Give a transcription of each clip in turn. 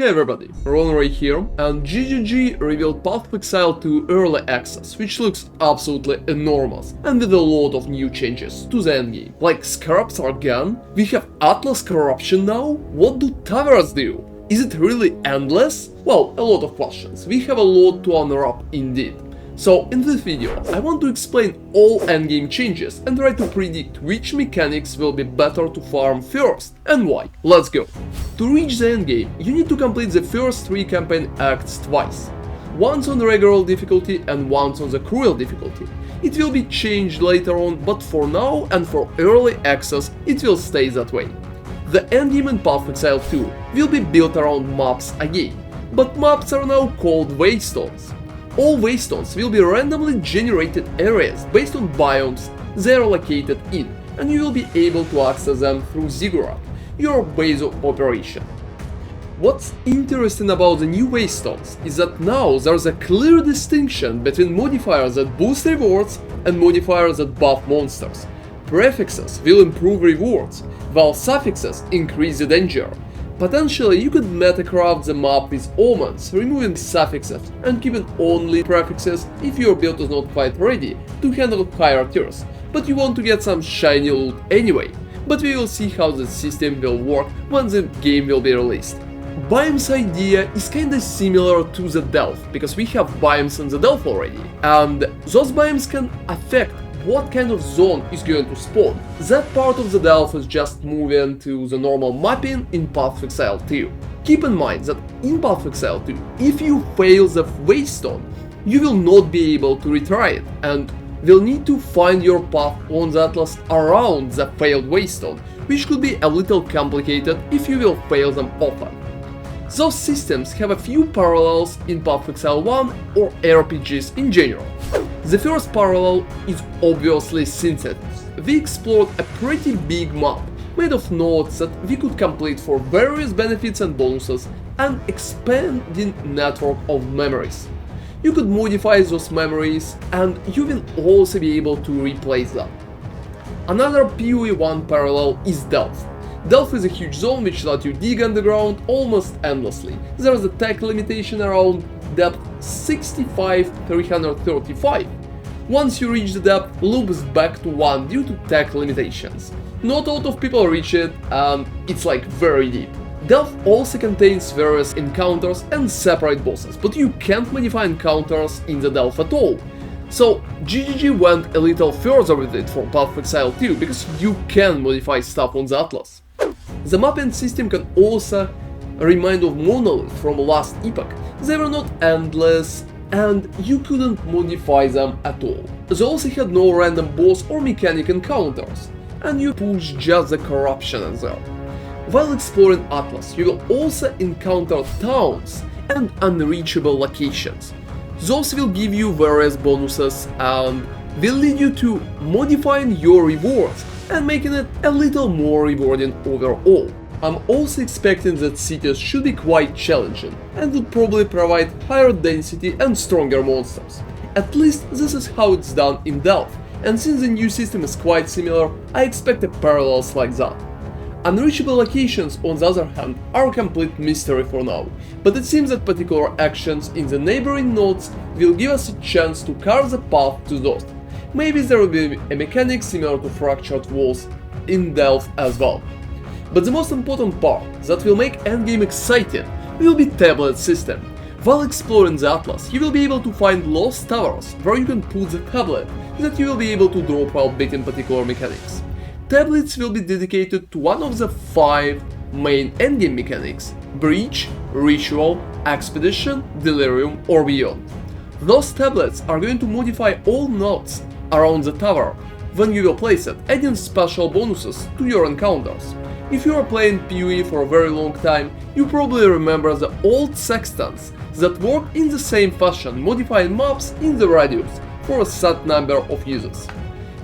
Hey everybody, ronarray here, and GGG revealed Path of Exile to Early Access, which looks absolutely enormous, and with a lot of new changes to the endgame. Like Scarabs are gone, we have Atlas corruption now, what do towers do? Is it really endless? Well, a lot of questions, we have a lot to unwrap indeed. So in this video, I want to explain all endgame changes and try to predict which mechanics will be better to farm first and why. Let's go! To reach the endgame, you need to complete the first 3 campaign acts twice. Once on regular difficulty and once on the cruel difficulty. It will be changed later on, but for now and for early access it will stay that way. The endgame in Path of Exile 2 will be built around maps again, but maps are now called Waystones. All Waystones will be randomly generated areas based on biomes they are located in, and you will be able to access them through Ziggurat, your base of operation. What's interesting about the new Waystones is that now there's a clear distinction between modifiers that boost rewards and modifiers that buff monsters. Prefixes will improve rewards, while suffixes increase the danger. Potentially, you could metacraft the map with omens, removing suffixes and keeping only prefixes if your build is not quite ready to handle higher tiers, but you want to get some shiny loot anyway. But we will see how the system will work when the game will be released. Biomes idea is kinda similar to the Delph, because we have biomes in the Delph already, and those biomes can affect what kind of zone is going to spawn. That part of the Delph is just moving to the normal mapping in Path of Exile 2. Keep in mind that in Path of Exile 2, if you fail the Waystone, you will not be able to retry it, and will need to find your path on the Atlas around the failed Waystone, which could be a little complicated if you will fail them often. Those systems have a few parallels in Path of Exile 1 or ARPGs in general. The first parallel is obviously Synthesis. We explored a pretty big map, made of nodes that we could complete for various benefits and bonuses, and expanding network of memories. You could modify those memories, and you will also be able to replace them. Another PoE 1 parallel is Delph. Delph is a huge zone which lets you dig underground almost endlessly. There is a tech limitation around depth 65,335. Once you reach the depth, loops back to 1 due to tech limitations. Not a lot of people reach it, and it's like very deep. Delph also contains various encounters and separate bosses, but you can't modify encounters in the Delph at all. So GGG went a little further with it for Path of Exile 2, because you can modify stuff on the Atlas. The mapping system can also remind of Monolith from Last Epoch. They were not endless, and you couldn't modify them at all. They also had no random boss or mechanic encounters, and you push just the corruption in there. While exploring Atlas, you will also encounter towns and unreachable locations. Those will give you various bonuses and will lead you to modifying your rewards and making it a little more rewarding overall. I'm also expecting that cities should be quite challenging and would probably provide higher density and stronger monsters. At least this is how it's done in Delph, and since the new system is quite similar, I expect a parallels like that. Unreachable locations, on the other hand, are a complete mystery for now, but it seems that particular actions in the neighboring nodes will give us a chance to carve the path to those. Maybe there will be a mechanic similar to fractured walls in Delph as well. But the most important part that will make endgame exciting will be tablet system. While exploring the Atlas, you will be able to find lost towers where you can put the tablet that you will be able to drop while beating particular mechanics. Tablets will be dedicated to one of the 5 main endgame mechanics: Breach, Ritual, Expedition, Delirium or Beyond. Those tablets are going to modify all nodes around the tower when you will place it, adding special bonuses to your encounters. If you are playing PoE for a very long time, you probably remember the old sextants that work in the same fashion, modifying maps in the radius for a set number of users.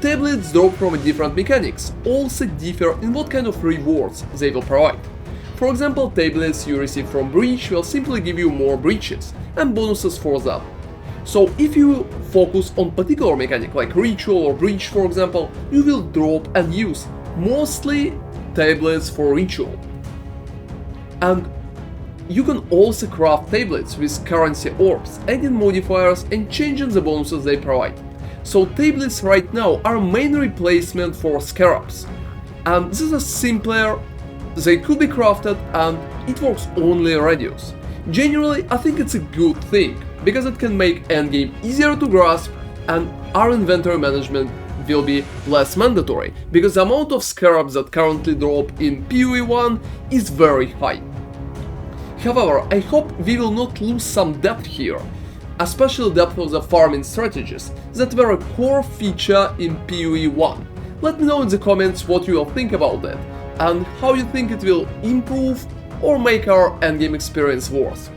Tablets drop from different mechanics, also differ in what kind of rewards they will provide. For example, tablets you receive from Breach will simply give you more breaches and bonuses for that. So if you focus on particular mechanic like Ritual or Breach for example, you will drop and use mostly tablets for Ritual. And You can also craft tablets with currency orbs, adding modifiers and changing the bonuses they provide. So tablets right now are a main replacement for Scarabs, and this is simpler, they could be crafted and it works only in radius. Generally, I think it's a good thing, because it can make endgame easier to grasp and our inventory management will be less mandatory, because the amount of Scarabs that currently drop in PoE 1 is very high. However, I hope we will not lose some depth here, especially depth of the farming strategies that were a core feature in PoE 1. Let me know in the comments what you will think about that, and how you think it will improve or make our endgame experience worse.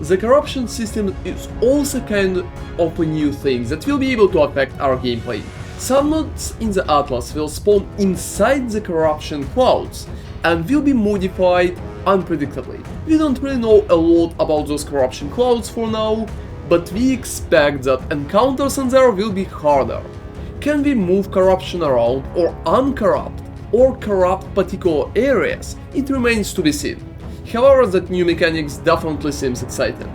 The corruption system is also kind of a new thing that will be able to affect our gameplay. Some nodes in the Atlas will spawn inside the corruption clouds and will be modified unpredictably. We don't really know a lot about those corruption clouds for now, but we expect that encounters in there will be harder. Can we move corruption around or uncorrupt or corrupt particular areas? It remains to be seen. However, that new mechanics definitely seems exciting.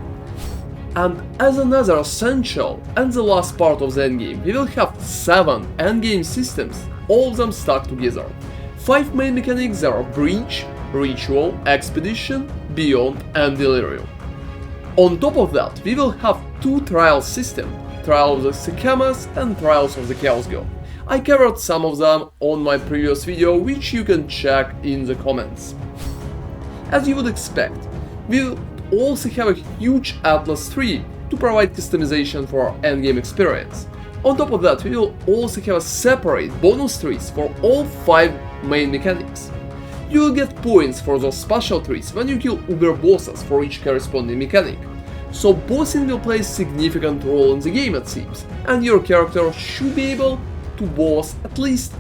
And as another essential and the last part of the endgame, we will have 7 endgame systems, all of them stuck together. 5 main mechanics are Breach, Ritual, Expedition, Beyond and Delirium. On top of that, we will have 2 trial systems, Trial of the Sekemas and Trials of the Chaos God. I covered some of them on my previous video, which you can check in the comments. As you would expect, we'll also have a huge Atlas tree to provide customization for our endgame experience. On top of that, we will also have a separate bonus trees for all 5 main mechanics. You will get points for those special trees when you kill uber bosses for each corresponding mechanic. So bossing will play a significant role in the game, it seems, and your character should be able to boss at least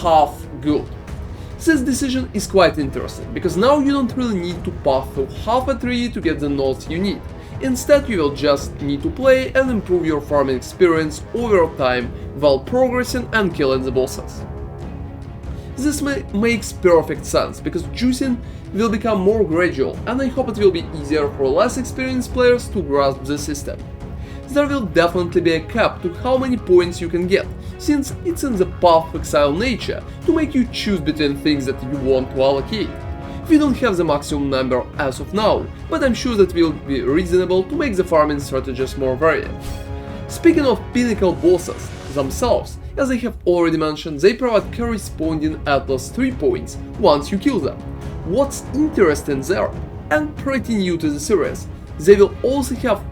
half good. This decision is quite interesting, because now you don't really need to path through half a tree to get the nodes you need. Instead, you will just need to play and improve your farming experience over time while progressing and killing the bosses. This makes perfect sense, because juicing will become more gradual, and I hope it will be easier for less experienced players to grasp the system. There will definitely be a cap to how many points you can get, since it's in the Path of Exile nature to make you choose between things that you want to allocate. We don't have the maximum number as of now, but I'm sure that will be reasonable to make the farming strategies more varied. Speaking of Pinnacle bosses themselves, as I have already mentioned, they provide corresponding Atlas 3 points once you kill them. What's interesting there, and pretty new to the series, they will also have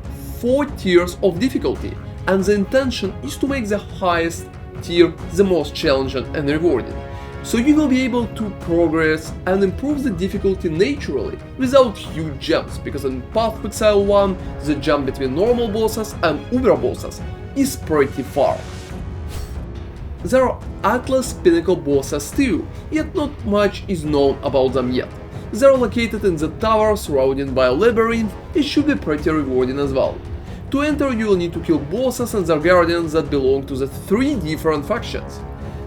4 tiers of difficulty, and the intention is to make the highest tier the most challenging and rewarding. So you will be able to progress and improve the difficulty naturally without huge jumps, because in Path of Exile 1 the jump between normal bosses and uber bosses is pretty far. There are Atlas Pinnacle bosses too, yet not much is known about them yet. They are located in the tower surrounded by a labyrinth. It should be pretty rewarding as well. To enter, you will need to kill bosses and their guardians that belong to the 3 different factions.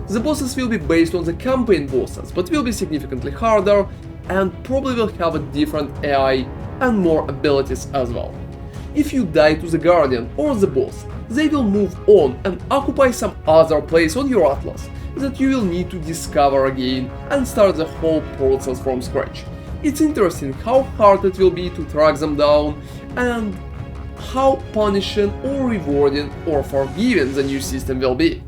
The bosses will be based on the campaign bosses, but will be significantly harder and probably will have a different AI and more abilities as well. If you die to the guardian or the boss, they will move on and occupy some other place on your atlas that you will need to discover again and start the whole process from scratch. It's interesting how hard it will be to track them down and how punishing or rewarding or forgiving the new system will be.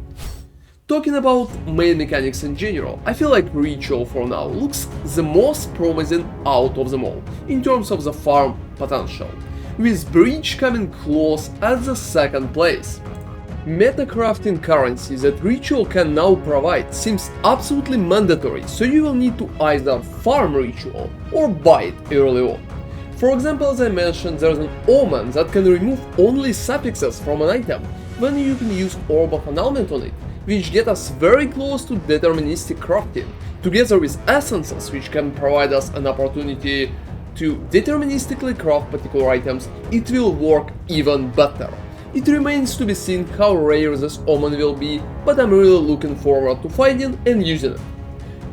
Talking about main mechanics in general, I feel like Ritual for now looks the most promising out of them all in terms of the farm potential, with Breach coming close at the 2nd place. Meta-crafting currency that Ritual can now provide seems absolutely mandatory, so you will need to either farm Ritual or buy it early on. For example, as I mentioned, there's an Omen that can remove only suffixes from an item when you can use Orb of Annulment on it, which get us very close to deterministic crafting, together with essences which can provide us an opportunity to deterministically craft particular items. It will work even better. It remains to be seen how rare this Omen will be, but I'm really looking forward to finding and using it.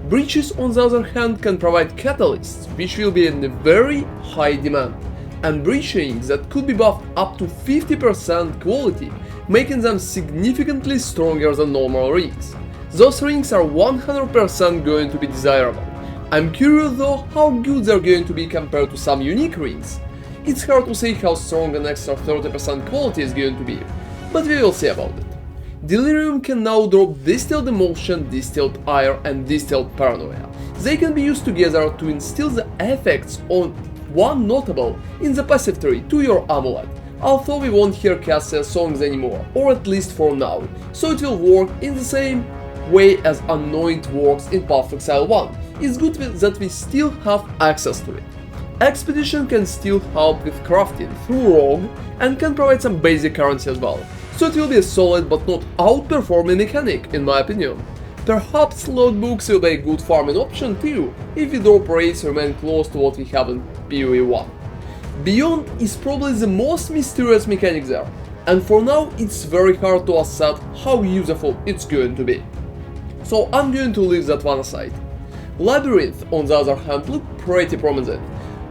Breaches, on the other hand, can provide catalysts, which will be in a very high demand, and breach rings that could be buffed up to 50% quality, making them significantly stronger than normal rings. Those rings are 100% going to be desirable. I'm curious though how good they're going to be compared to some unique rings. It's hard to say how strong an extra 30% quality is going to be, but we will see about it. Delirium can now drop Distilled Emotion, Distilled Ire and Distilled Paranoia. They can be used together to instill the effects on one notable in the passive tree to your amulet, although we won't hear Cassia's songs anymore, or at least for now, so it will work in the same way as Anoint works in Path of Exile 1. It's good that we still have access to it. Expedition can still help with crafting through Rogue and can provide some basic currency as well, so it will be a solid but not outperforming mechanic in my opinion. Perhaps logbooks will be a good farming option too, if the drop rates remain close to what we have in PoE 1. Beyond is probably the most mysterious mechanic there, and for now it's very hard to assess how useful it's going to be. So I'm going to leave that one aside. Labyrinth, on the other hand, look pretty promising.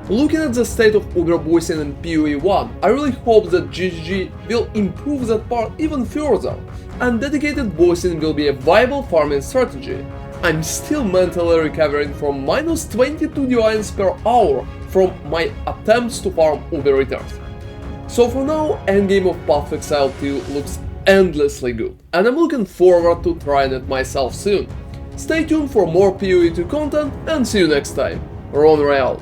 Looking at the state of Uber voicing in PoE 1, I really hope that GGG will improve that part even further, and dedicated voicing will be a viable farming strategy. I'm still mentally recovering from minus 22 divines per hour from my attempts to farm Uber returns. So for now, Endgame of Path of Exile 2 looks endlessly good, and I'm looking forward to trying it myself soon. Stay tuned for more PoE 2 content and see you next time. ronarray out.